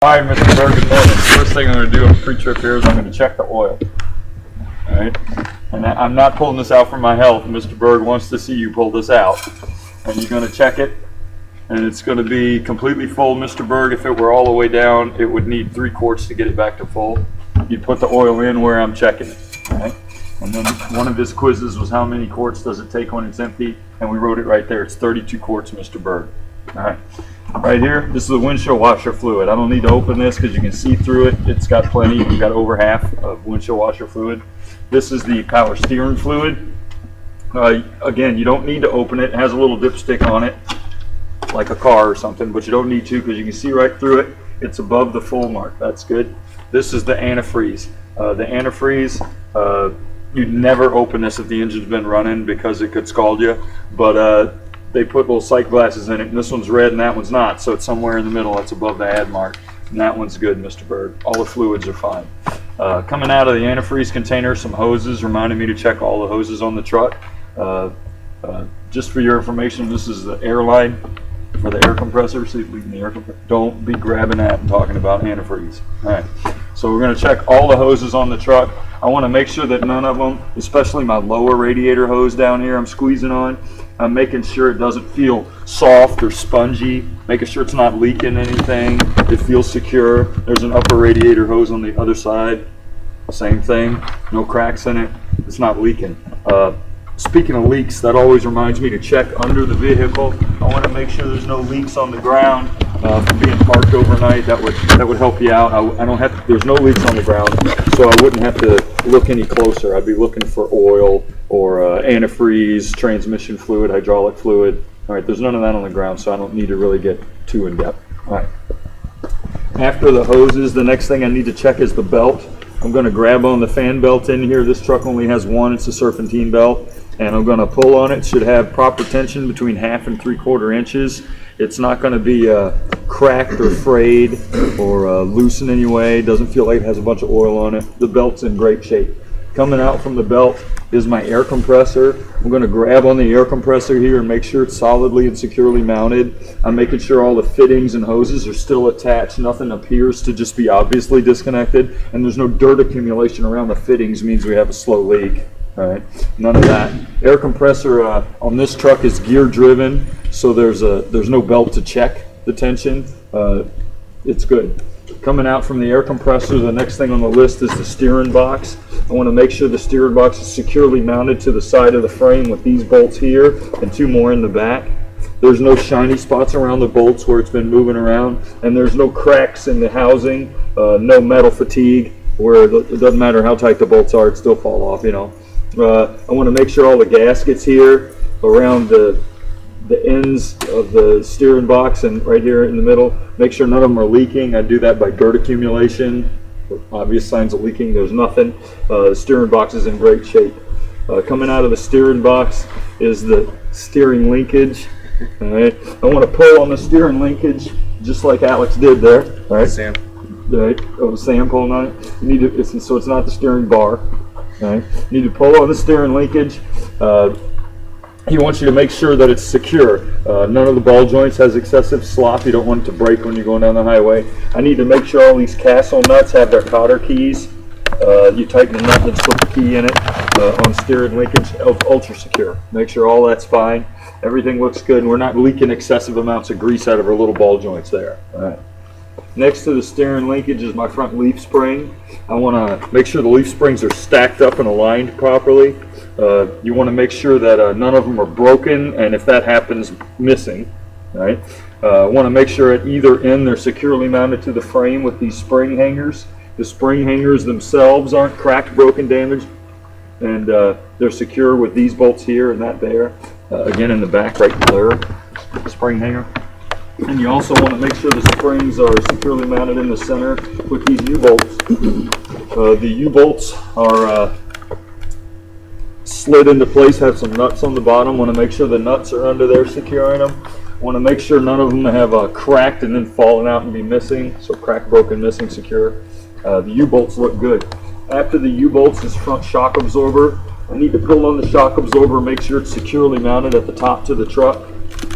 Hi, Mr. Berg, good morning. First thing I'm going to do on pre-trip here is I'm going to check the oil. Alright? And I'm not pulling this out for my health. Mr. Berg wants to see you pull this out. And you're going to check it. And it's going to be completely full. Mr. Berg, if it were all the way down, it would need 3 quarts to get it back to full. You'd put the oil in where I'm checking it. Alright? And then one of his quizzes was how many quarts does it take when it's empty? And we wrote it right there. It's 32 quarts, Mr. Berg. Alright. Right here, this is the windshield washer fluid. I don't need to open this because you can see through it. It's got plenty. We've got over half of windshield washer fluid. This is the power steering fluid. Again, you don't need to open it. It has a little dipstick on it, like a car or something, but you don't need to because you can see right through it. It's above the full mark. That's good. This is the antifreeze. The antifreeze, you'd never open this if the engine's been running because it could scald you, but they put little sight glasses in it, and this one's red and that one's not, so it's somewhere in the middle. That's above the add mark, and that one's good, Mr. Berg. All the fluids are fine. Coming out of the antifreeze container, some hoses, reminding me to check all the hoses on the truck. Just for your information, this is the air line for the air compressor. See if we can the air compressor. Don't be grabbing that and talking about antifreeze. All right, so we're going to check all the hoses on the truck. I want to make sure that none of them, especially my lower radiator hose down here I'm squeezing on, I'm making sure it doesn't feel soft or spongy, making sure it's not leaking anything, it feels secure. There's an upper radiator hose on the other side, same thing, no cracks in it, it's not leaking. Speaking of leaks, that always reminds me to check under the vehicle. I want to make sure there's no leaks on the ground from being parked overnight. That would help you out. I don't have to, there's no leaks on the ground, so I wouldn't have to look any closer. I'd be looking for oil or antifreeze, transmission fluid, hydraulic fluid. All right, there's none of that on the ground, so I don't need to really get too in depth. All right. After the hoses, the next thing I need to check is the belt. I'm going to grab on the fan belt in here. This truck only has one. It's a serpentine belt. And I'm going to pull on it. It should have proper tension between 1/2 and 3/4 inches. It's not going to be cracked or frayed or loose in any way. It doesn't feel like it has a bunch of oil on it. The belt's in great shape. Coming out from the belt is my air compressor. I'm going to grab on the air compressor here and make sure it's solidly and securely mounted. I'm making sure all the fittings and hoses are still attached. Nothing appears to just be obviously disconnected, and there's no dirt accumulation around the fittings. Means we have a slow leak. All right, none of that. Air compressor on this truck is gear driven, so there's no belt to check the tension. It's good. Coming out from the air compressor, the next thing on the list is the steering box. I want to make sure the steering box is securely mounted to the side of the frame with these bolts here and 2 more in the back. There's no shiny spots around the bolts where it's been moving around, and there's no cracks in the housing, no metal fatigue where it doesn't matter how tight the bolts are, it still fall off, you know. I want to make sure all the gaskets here around the ends of the steering box and right here in the middle, make sure none of them are leaking. I do that by dirt accumulation. Obvious signs of leaking, there's nothing. The steering box is in great shape. Coming out of the steering box is the steering linkage. All right, I want to pull on the steering linkage just like Alex did there. All right, Sam. Right, oh, Sam pulling on it. You need to, so it's not the steering bar. Okay. You need to pull on the steering linkage. He wants you to make sure that it's secure. None of the ball joints has excessive slop. You don't want it to break when you're going down the highway. I need to make sure all these castle nuts have their cotter keys. You tighten the nut and slip the key in it on steering linkage. Ultra secure. Make sure all that's fine. Everything looks good. We're not leaking excessive amounts of grease out of our little ball joints there. All right. Next to the steering linkage is my front leaf spring. I want to make sure the leaf springs are stacked up and aligned properly. You want to make sure that none of them are broken, and if that happens, missing. Right? I want to make sure at either end they're securely mounted to the frame with these spring hangers. The spring hangers themselves aren't cracked, broken, damaged, and they're secure with these bolts here and that there. Again, in the back right there, the spring hanger. And you also want to make sure the springs are securely mounted in the center with these U-bolts. The U-bolts are slid into place, have some nuts on the bottom. Want to make sure the nuts are under there securing them. Want to make sure none of them have cracked and then fallen out and be missing. So cracked, broken, missing, secure. The U-bolts look good. After the U-bolts is front shock absorber. I need to pull on the shock absorber, make sure it's securely mounted at the top to the truck.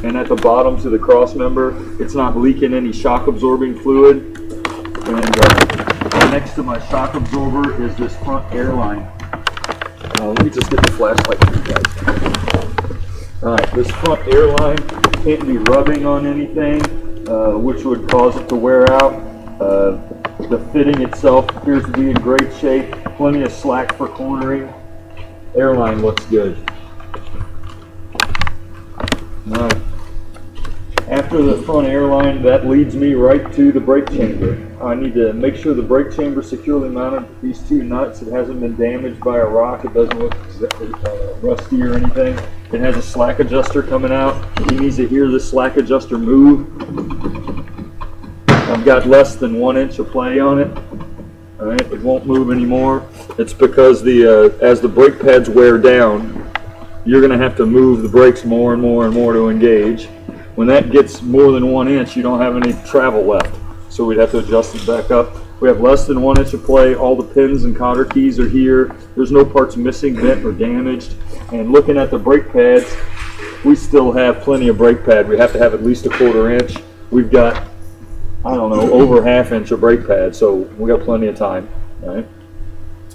and at the bottom to the cross member. It's not leaking any shock absorbing fluid. next to my shock absorber is this front airline. Let me just get the flashlight for you guys. Alright, this front airline can't be rubbing on anything, which would cause it to wear out. The fitting itself appears to be in great shape. Plenty of slack for cornering. Airline looks good. Alright. After the front airline, that leads me right to the brake chamber. I need to make sure the brake chamber is securely mounted with these two nuts. It hasn't been damaged by a rock. It doesn't look rusty or anything. It has a slack adjuster coming out. He needs to hear the slack adjuster move. I've got less than 1 inch of play on it. All right, it won't move anymore. It's because as the brake pads wear down, you're going to have to move the brakes more and more and more to engage. When that gets more than 1 inch, you don't have any travel left, so we'd have to adjust it back up. We have less than 1 inch of play. All the pins and cotter keys are here. There's no parts missing, bent, or damaged. And looking at the brake pads, we still have plenty of brake pad. We have to have at least a 1/4 inch. We've got, I don't know, over 1/2 inch of brake pad, so we got plenty of time. Right?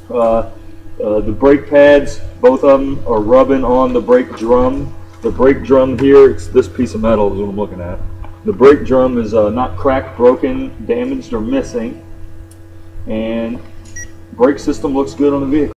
The brake pads, both of them are rubbing on the brake drum. The brake drum here, it's this piece of metal is what I'm looking at. The brake drum is not cracked, broken, damaged, or missing. And brake system looks good on the vehicle.